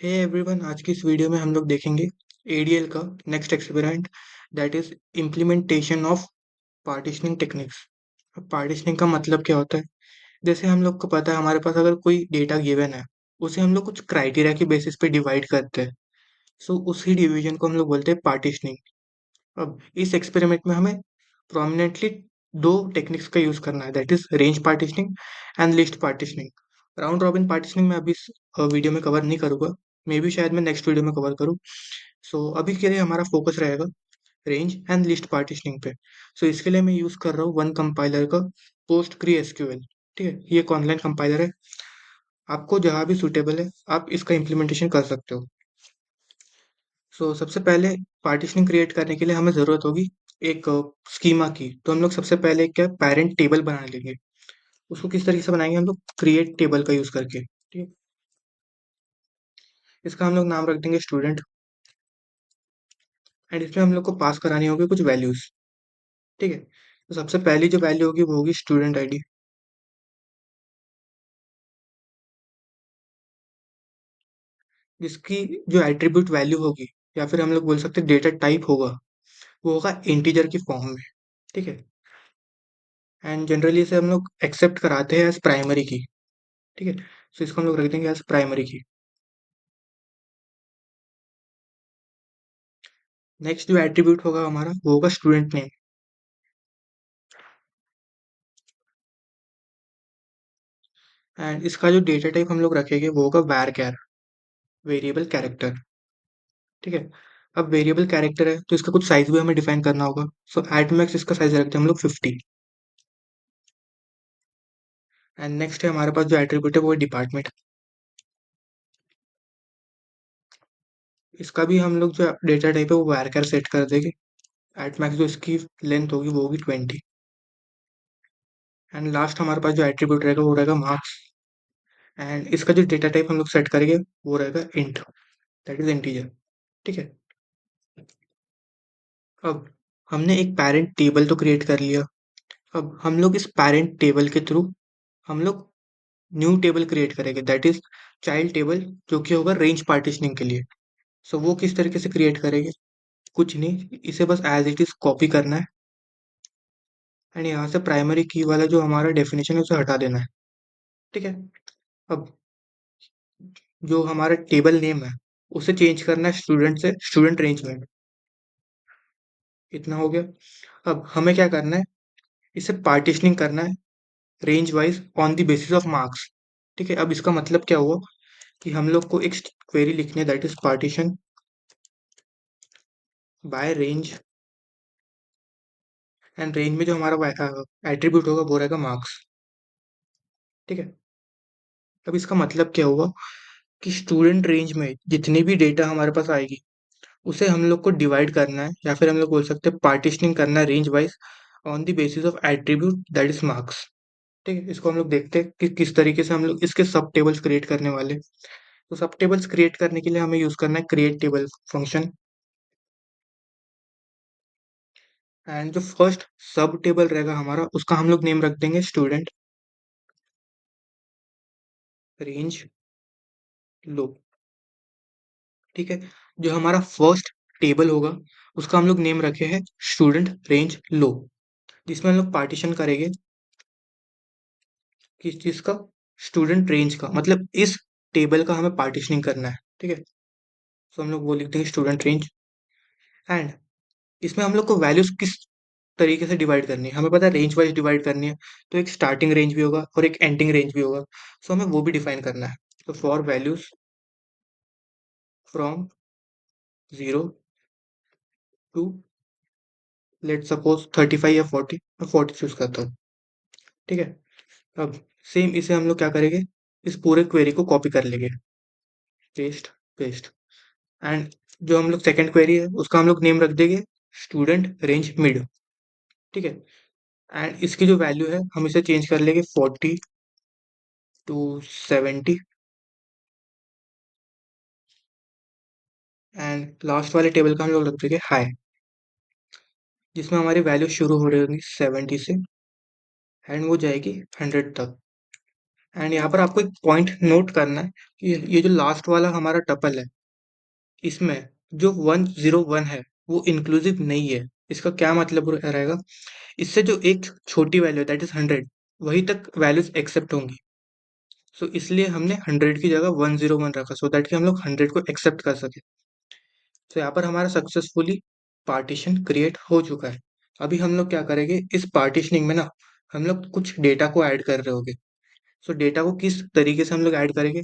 Hey everyone, आज की इस वीडियो में हम लोग देखेंगे एडीएल का next experiment, that is implementation of partitioning techniques. अब पार्टिशनिंग का मतलब क्या होता है? जैसे हम लोग को पता है, हमारे पास अगर कोई डेटा गिवन है, उसे हम लोग कुछ क्राइटेरिया के बेसिस पे डिवाइड करते हैं। सो उसी डिवीजन को हम लोग बोलते हैं पार्टिशनिंग। अब इस एक्सपेरिमेंट में हमें प्रोमिनेंटली दो टेक्निक्स का यूज करना है, that is range partitioning and list partitioning. Round robin partitioning मैं अभी इस वीडियो में कवर नहीं करूंगा, मे बी शायद मैं नेक्स्ट वीडियो में कवर करूँ। सो अभी के लिए हमारा फोकस रहेगा रेंज एंड लिस्ट पार्टिशनिंग पे। सो इसके लिए मैं यूज कर रहा हूँ वन कंपाइलर का, पोस्ट ग्री एसक्यूएल। ठीक है, ये एक ऑनलाइन कंपाइलर है, आपको जहाँ भी सुटेबल है आप इसका इम्प्लीमेंटेशन कर सकते हो। सबसे पहले पार्टीशनिंग क्रिएट करने के लिए हमें ज़रूरत होगी एक स्कीमा की। तो हम लोग सबसे पहले क्या पेरेंट टेबल बना लेंगे। उसको किस तरीके से बनाएंगे? हम लोग क्रिएट टेबल का यूज़ करके। ठीक है, इसका हम लोग नाम रख देंगे स्टूडेंट, एंड इसमें हम लोग को पास करानी होगी कुछ वैल्यूज़। ठीक है, तो सबसे पहली जो वैल्यू होगी वो होगी स्टूडेंट आईडी, जिसकी जो एट्रीब्यूट वैल्यू होगी, या फिर हम लोग बोल सकते हैं डेटा टाइप होगा, वो होगा इंटीजर की फॉर्म में। ठीक है, एंड जनरली इसे हम लोग एक्सेप्ट कराते हैं एज प्राइमरी की। ठीक है, सो इसको हम लोग रख देंगे एज प्राइमरी की। नेक्स्ट जो एट्रीब्यूट होगा हमारा वो होगा स्टूडेंट नेम, एंड इसका जो डेटा टाइप हम लोग रखेंगे वो होगा var char, वेरिएबल कैरेक्टर। ठीक है, अब वेरिएबल कैरेक्टर है तो इसका कुछ साइज भी हमें डिफाइन करना होगा। सो एट मैक्स इसका साइज रखते हैं हम लोग 50। एंड नेक्स्ट है हमारे पास जो एट्रीब्यूट है वो है डिपार्टमेंट। इसका भी हम लोग जो डेटा टाइप है वो var char सेट कर देंगे। एट मैक्स जो इसकी लेंथ होगी वो होगी 20। एंड लास्ट हमारे पास जो एट्रीब्यूट रहेगा वो रहेगा मार्क्स, एंड इसका जो डेटा टाइप हम लोग सेट करेंगे वो रहेगा इंट, दैट इज इंटीजर। ठीक है, अब हमने एक पेरेंट टेबल तो क्रिएट कर लिया। अब हम लोग इस पेरेंट टेबल के थ्रू हम लोग न्यू टेबल क्रिएट करेंगे, दैट इज चाइल्ड टेबल, जो कि होगा रेंज पार्टिशनिंग के लिए। वो किस तरीके से क्रिएट करेंगे? कुछ नहीं, इसे बस एज इट इज कॉपी करना है, एंड यहाँ से प्राइमरी की वाला जो हमारा डेफिनेशन है उसे हटा देना है। ठीक है, अब जो हमारा टेबल नेम है उसे चेंज करना है स्टूडेंट से स्टूडेंट रेंज में। इतना हो गया। अब हमें क्या करना है? इसे पार्टिशनिंग करना है range wise on the basis of marks. ठीक है, अब इसका मतलब क्या हुआ कि हम लोग को एक क्वेरी लिखनी है, that is partition by range, and range में जो हमारा एट्रीब्यूट होगा वो रहेगा मार्क्स। ठीक है, अब इसका मतलब क्या हुआ कि स्टूडेंट रेंज में जितनी भी डेटा हमारे पास आएगी उसे हम लोग को डिवाइड करना है, या फिर हम लोग बोल सकते हैं पार्टीशनिंग करना है range wise on the basis of attribute that is marks. ठीक है, इसको हम लोग देखते हैं कि किस तरीके से हम लोग इसके सब टेबल्स क्रिएट करने वाले हैं। तो सब टेबल्स क्रिएट करने के लिए हमें यूज करना है क्रिएट टेबल फंक्शन, एंड जो फर्स्ट सब टेबल रहेगा हमारा उसका हम लोग नेम रख देंगे स्टूडेंट रेंज लो। ठीक है, जो हमारा फर्स्ट टेबल होगा उसका हम लोग नेम रखे हैं स्टूडेंट रेंज लो, जिसमें हम लोग पार्टीशन करेंगे किस चीज का? स्टूडेंट रेंज का, मतलब इस टेबल का हमें पार्टीशनिंग करना है। ठीक है, तो हम लोग वो लिख देंगे स्टूडेंट रेंज, एंड इसमें हम लोग को वैल्यूज किस तरीके से डिवाइड करनी है? हमें पता है रेंज वाइज डिवाइड करनी है, तो एक स्टार्टिंग रेंज भी होगा और एक एंडिंग रेंज भी होगा। हमें वो भी डिफाइन करना है। तो for values from 0 to let suppose 35 या 40, मैं 40 चूज करता हूँ। ठीक है, अब सेम इसे हम लोग क्या करेंगे, इस पूरे क्वेरी को कॉपी कर लेंगे, पेस्ट पेस्ट, एंड जो हम लोग सेकंड क्वेरी है उसका हम लोग नेम रख देंगे स्टूडेंट रेंज मिड। ठीक है, एंड इसकी जो वैल्यू है हम इसे चेंज कर लेंगे 40 टू 70, एंड लास्ट वाले टेबल का हम लोग रख देंगे हाई, जिसमें हमारी वैल्यू शुरू हो रही होगी 70 से एंड वो जाएगी 100 तक। एंड यहाँ पर आपको एक पॉइंट नोट करना है कि ये जो लास्ट वाला हमारा टपल है, इसमें जो 101 है वो इंक्लूसिव नहीं है। इसका क्या मतलब रहेगा, इससे जो एक छोटी वैल्यू दैट इज 100, वही तक वैल्यूज एक्सेप्ट होंगी। सो इसलिए हमने 100 की जगह 101 रखा, सो दैट कि हम लोग 100 को एक्सेप्ट कर सके। तो यहाँ पर हमारा सक्सेसफुली पार्टीशन क्रिएट हो चुका है। अभी हम लोग क्या करेंगे, इस पार्टीशनिंग में ना हम लोग कुछ डेटा को ऐड कर रहे होंगे। सो डेटा को किस तरीके से हम लोग ऐड करेंगे,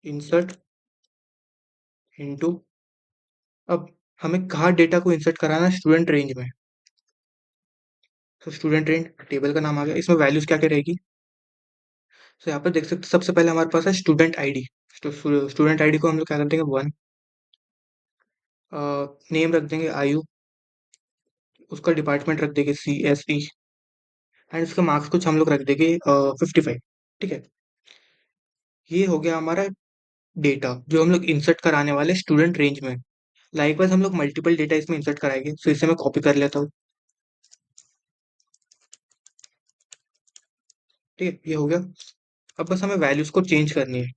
इंसर्ट इनटू, अब हमें कहाँ डेटा को इंसर्ट कराना है, स्टूडेंट रेंज में। तो स्टूडेंट रेंज टेबल का नाम आ गया, इसमें वैल्यूज क्या क्या रहेगी। तो यहाँ पर देख सकते हैं, सबसे पहले हमारे पास है स्टूडेंट आईडी। तो स्टूडेंट आईडी को हम लोग क्या कर देंगे, 1। नेम रख देंगे आयु, उसका डिपार्टमेंट रख देंगे CSE, एंड उसके मार्क्स कुछ हम लोग रख देंगे 55। ठीक है, ये हो गया हमारा डेटा जो हम लोग इंसर्ट कराने वाले स्टूडेंट रेंज में। लाइकवाइज हम लोग मल्टीपल डेटा इसमें इंसर्ट कराएंगे, तो इसे मैं कॉपी कर लेता हूँ। ठीक है, ये हो गया। अब बस हमें वैल्यूज को चेंज करनी है।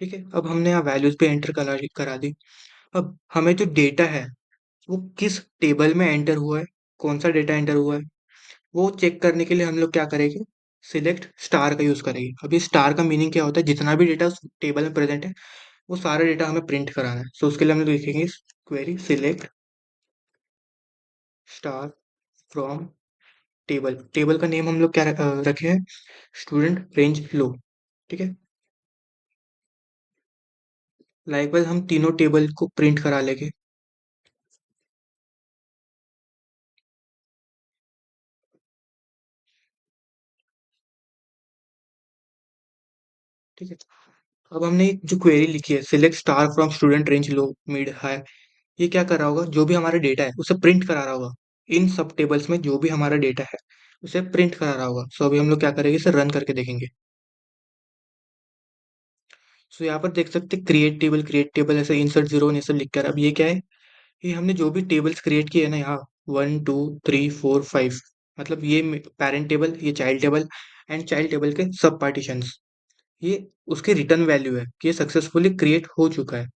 ठीक है, अब हमने यहाँ वैल्यूज पे एंटर करा करा दी। अब हमें जो डेटा है वो किस टेबल में एंटर हुआ है, कौन सा डेटा एंटर हुआ है, वो चेक करने के लिए हम लोग क्या करेंगे, सिलेक्ट स्टार का यूज करेंगे। अब ये स्टार का मीनिंग क्या होता है, जितना भी डेटा उस टेबल में प्रेजेंट है वो सारा डेटा हमें प्रिंट कराना है। सो उसके लिए हम लोग लिखेंगे query select star from table. Table का नेम हम लोग क्या रखे हैं, स्टूडेंट रेंज लो। ठीक है, लाइकवाइज हम तीनों टेबल को प्रिंट करा लेंगे। ठीक है, अब हमने जो क्वेरी लिखी है select star from student range low mid high, ये क्या कर रहा होगा, जो भी हमारा डेटा है उसे प्रिंट करा रहा होगा। इन सब टेबल्स में जो भी हमारा डेटा है उसे प्रिंट करा रहा होगा। सो अभी हम लोग क्या करेंगे, इसे रन करके देखेंगे। सो यहाँ पर देख सकते हैं क्रिएट टेबल ऐसे इंसर्ट जीरो ये सब लिख कर। अब ये क्या है, ये हमने जो भी टेबल्स क्रिएट किए हैं ना, यहाँ 1 2 3 4 5, मतलब ये पेरेंट टेबल, ये child table and child table के सब पार्टीशंस, ये उसकी रिटर्न वैल्यू है कि ये सक्सेसफुली क्रिएट हो चुका है।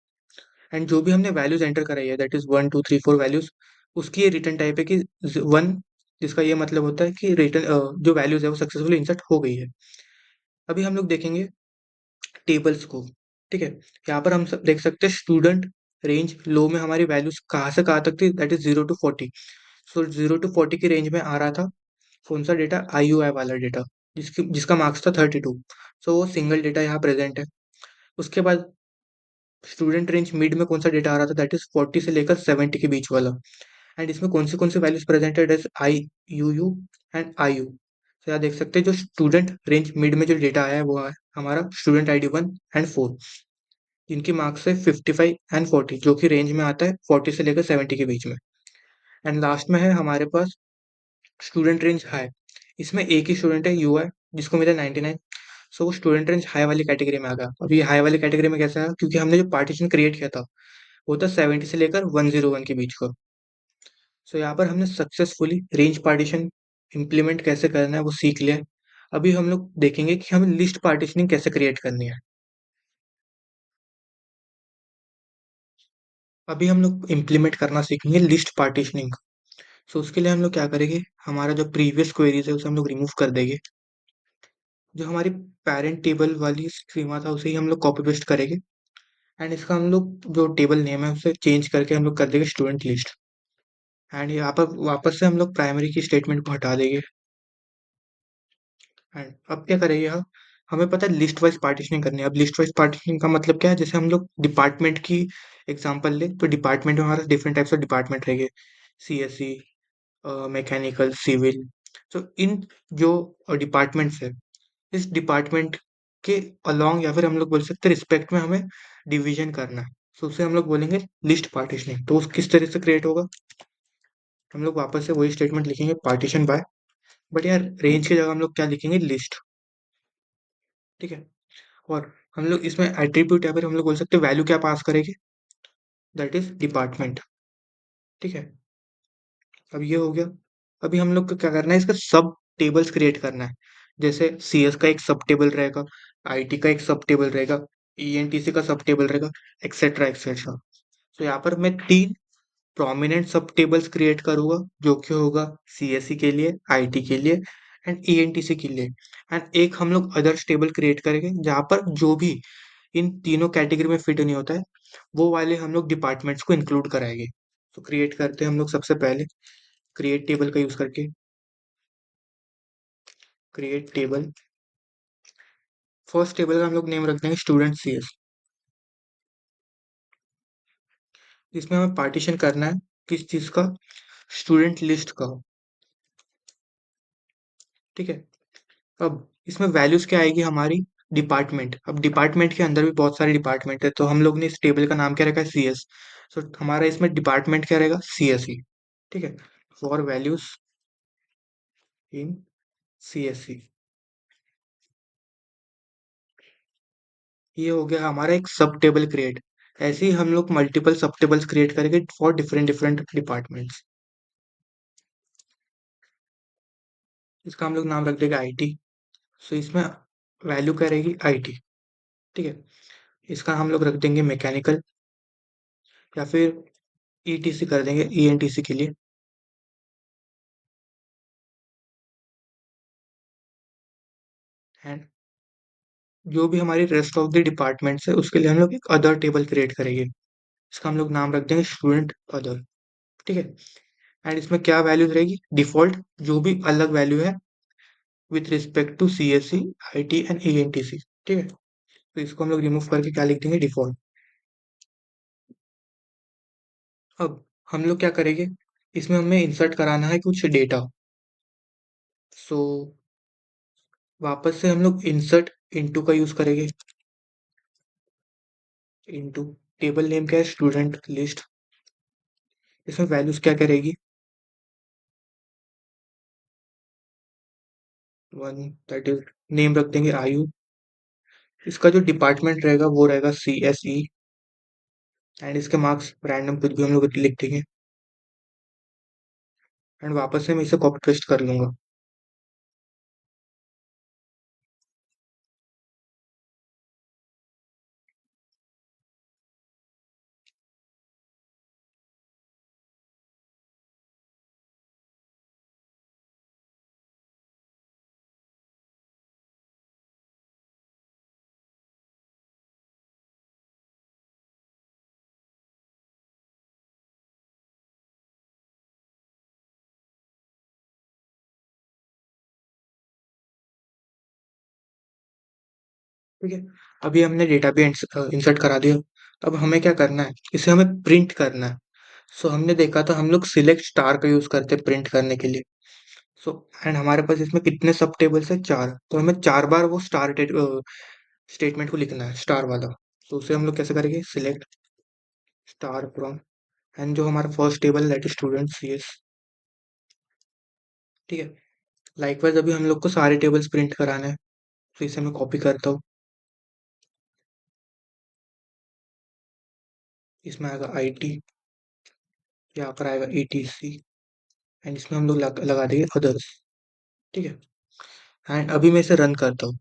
एंड जो भी हमने वैल्यूज एंटर कराई है दैट इज 1 2 3 4 वैल्यूज, उसकी ये रिटर्न टाइप है कि 1, जिसका ये मतलब होता है कि रिटर्न जो वैल्यूज है वो सक्सेसफुली इंसर्ट हो गई है। अभी हम लोग देखेंगे टेबल्स को। ठीक है, यहाँ पर हम सब देख सकते हैं स्टूडेंट रेंज लो में हमारी वैल्यूज कहाँ से कहाँ तक थी, that is 0 to 40। So 0 to 40 की रेंज में आ रहा था कौन सा डेटा, IUI वाला डेटा, जिसका मार्क्स था 32। सो वो सिंगल डेटा यहाँ प्रेजेंट है। उसके बाद स्टूडेंट रेंज मिड में कौन सा डेटा आ रहा था, दैट इज 40 से लेकर 70 के बीच वाला। एंड इसमें कौन से values presented as IUU and IU। तो यहाँ देख सकते हैं जो स्टूडेंट रेंज मिड में जो डेटा आया है वो है हमारा स्टूडेंट ID 1 एंड 4, जिनकी मार्क्स है 55 एंड 40, जो कि रेंज में आता है 40 से लेकर 70 के बीच में। एंड लास्ट में है हमारे पास स्टूडेंट रेंज हाई, इसमें एक ही स्टूडेंट है UI जिसको मिला 99। सो वो स्टूडेंट रेंज हाई वाली कैटेगरी में आ गया। अब ये हाई वाली कैटेगरी में कैसे आया, क्योंकि हमने जो पार्टीशन क्रिएट किया था वो था 70 से लेकर 101 के बीच का। सो यहाँ पर हमने सक्सेसफुली रेंज पार्टीशन इम्प्लीमेंट कैसे करना है वो सीख लिया है। अभी हम लोग देखेंगे कि हमें लिस्ट पार्टीशनिंग कैसे क्रिएट करनी है। अभी हम लोग इम्प्लीमेंट करना सीखेंगे लिस्ट पार्टीशनिंग। सो उसके लिए हम लोग क्या करेंगे, हमारा जो प्रीवियस क्वेरीज है उसे हम लोग रिमूव कर देंगे। जो हमारी पेरेंट टेबल वाली स्कीमा था उसे ही हम लोग कॉपी पेस्ट करेंगे। एंड इसका हम लोग जो टेबल नेम है उसे चेंज करके हम लोग कर देंगे स्टूडेंट लिस्ट। एंड यहाँ पर वापस से हम लोग प्राइमरी की स्टेटमेंट को हटा देंगे। एंड अब क्या करेंगे, हमें पता है लिस्ट वाइज पार्टीशनिंग करनी है। अब लिस्ट वाइज पार्टीशनिंग का मतलब क्या है, जैसे हम लोग डिपार्टमेंट की एग्जांपल लें तो डिपार्टमेंट में हमारा डिफरेंट टाइप्स ऑफ डिपार्टमेंट रहेंगे, CSE, मैकेनिकल, सिविल। तो इन जो डिपार्टमेंट्स है, इस डिपार्टमेंट के अलोंग, या फिर हम लोग बोल सकते हैं रिस्पेक्ट में हमें डिवीजन करना है। तो उसे हम लोग बोलेंगे लिस्ट पार्टीशनिंग। तो किस तरह से क्रिएट होगा, हम लोग वापस से वही स्टेटमेंट लिखेंगे, पार्टीशन बाय, बट यार रेंज की जगह हम लोग क्या लिखेंगे, लिस्ट। ठीक है। और हम लोग इसमें एट्रीब्यूट, या फिर हम लोग बोल सकते हैं वैल्यू क्या पास करेंगे, दैट इज डिपार्टमेंट। ठीक है। अब ये हो गया। अभी हम लोग को क्या करना है, इसका सब टेबल्स क्रिएट करना है। जैसे सीएस का एक सब टेबल रहेगा, आईटी का एक सब टेबल रहेगा, ईएनटीसी का सब टेबल रहेगा, एक्सेट्रा एक्सेट्रा। तो यहाँ पर मैं 3 प्रोमिनेंट सब टेबल्स क्रिएट करूंगा, जो कि होगा सीएसई के लिए, आईटी के लिए एंड ईएनटीसी के लिए। एंड एक हम लोग अदर्स टेबल क्रिएट करेंगे, जहाँ पर जो भी इन तीनों कैटेगरी में फिट नहीं होता है, वो वाले हम लोग डिपार्टमेंट्स को इंक्लूड कराएंगे। तो क्रिएट करते हैं हम लोग सबसे पहले क्रिएट टेबल का यूज करके। क्रिएट टेबल, फर्स्ट टेबल का हम लोग नेम रख देंगे स्टूडेंट सीएस। इसमें हमें पार्टीशन करना है किस चीज का, स्टूडेंट लिस्ट का। ठीक है। अब इसमें वैल्यूज क्या आएगी हमारी, डिपार्टमेंट। अब डिपार्टमेंट के अंदर भी बहुत सारे डिपार्टमेंट है, तो हम लोग ने इस टेबल का नाम क्या रखा है, सीएस। तो हमारा इसमें डिपार्टमेंट क्या रहेगा, सीएसई। ठीक है। फॉर वैल्यूज इन सीएसई, ये हो गया हमारा एक सब टेबल क्रिएट। ऐसे ही हम लोग मल्टीपल सब टेबल्स क्रिएट करेंगे फॉर डिफरेंट डिफरेंट डिपार्टमेंट्स। इसका हम लोग नाम रख देंगे आईटी। सो इसमें वैल्यू क्या रहेगी, आईटी। ठीक है। इसका हम लोग रख देंगे मैकेनिकल, या फिर ईटीसी कर देंगे, ईएनटीसी के लिए। एंड जो भी हमारी रेस्ट ऑफ द डिपार्टमेंट्स है, उसके लिए हम लोग एक अदर टेबल क्रिएट करेंगे। इसका हम लोग नाम रख देंगे स्टूडेंट अदर। ठीक है। एंड इसमें क्या वैल्यूज रहेगी, डिफॉल्ट, जो भी अलग वैल्यू है with respect to CSC, IT and ENTC. ठीक है। तो इसको हम लोग रिमूव करके क्या लिख देंगे, डिफॉल्ट। अब हम लोग क्या करेंगे, इसमें हमें इंसर्ट कराना है कुछ डेटा। सो वापस से हम लोग इंसर्ट इनटू का यूज करेंगे। इनटू, टेबल नेम क्या है, स्टूडेंट लिस्ट। इसमें वैल्यूज क्या करेगी, वन, दैट इज नेम रख देंगे आयु। इसका जो डिपार्टमेंट रहेगा वो रहेगा सीएसई। एंड इसके मार्क्स रैंडम कुछ भी हम लोग लिख देंगे। एंड वापस से मैं इसे कॉपी पेस्ट कर लूंगा। ठीक है। अभी हमने डेटा भी इंसर्ट करा दिया। अब हमें क्या करना है, इसे हमें प्रिंट करना है। सो हमने देखा था हम लोग सिलेक्ट स्टार का यूज करते हैं प्रिंट करने के लिए। सो एंड हमारे पास इसमें कितने सब टेबल्स है, 4। तो हमें 4 बार वो स्टेटमेंट को लिखना है, स्टार वाला। तो उसे हम लोग कैसे करेंगे, सिलेक्ट स्टार फ्रॉम, एंड जो हमारा first table that is student CS. ठीक है। लाइकवाइज अभी हम लोग को सारे टेबल्स प्रिंट कराने हैं। तो इसे मैं कॉपी करता हूँ। इसमें आएगा आईटी, यहाँ पर आएगा ईटीसी, एंड इसमें हम लोग लगा देंगे अदर्स। ठीक है। एंड अभी मैं इसे रन करता हूँ।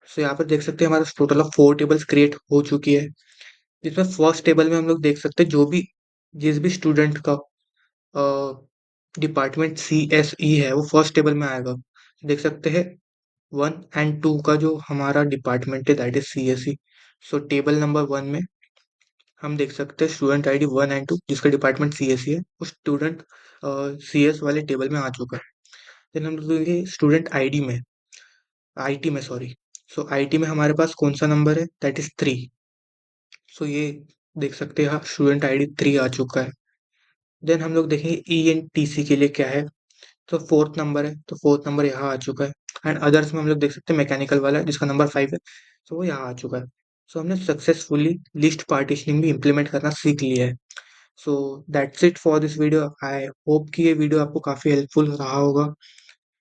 सो यहाँ पर देख सकते हैं हमारा टोटल ऑफ 4 टेबल्स क्रिएट हो चुकी है। जिसमें फर्स्ट टेबल में हम लोग देख सकते हैं जो भी, जिस भी स्टूडेंट का डिपार्टमेंट सी एस ई है, वो फर्स्ट टेबल में आएगा। देख सकते हैं 1 एंड 2 का जो हमारा डिपार्टमेंट है that is C S E. So table number 1 में हम देख सकते हैं स्टूडेंट आईडी 1 एंड 2, जिसका डिपार्टमेंट सी एस ई है, वो स्टूडेंट सी एस वाले टेबल में आ चुका है। देन हम देखेंगे स्टूडेंट आईडी में, आईटी में सॉरी। सो आईटी में हमारे पास कौन सा नंबर है, दैट इज 3। सो ये देख सकते हैं स्टूडेंट आईडी 3 आ चुका है। देन हम लोग देखेंगे ई एन टी सी के लिए क्या है। तो फोर्थ नंबर है, तो फोर्थ नंबर यहाँ आ चुका है। एंड अदर्स में हम लोग देख सकते हैं मैकेनिकल वाला जिसका नंबर 5 है, सो वो यहाँ आ चुका है। सो हमने सक्सेसफुली लिस्ट पार्टीशनिंग भी इम्प्लीमेंट करना सीख लिया है। So that's it for this video. I hope कि ये वीडियो आपको काफ़ी हेल्पफुल रहा होगा,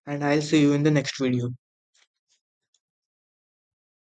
and I will see you in the next video.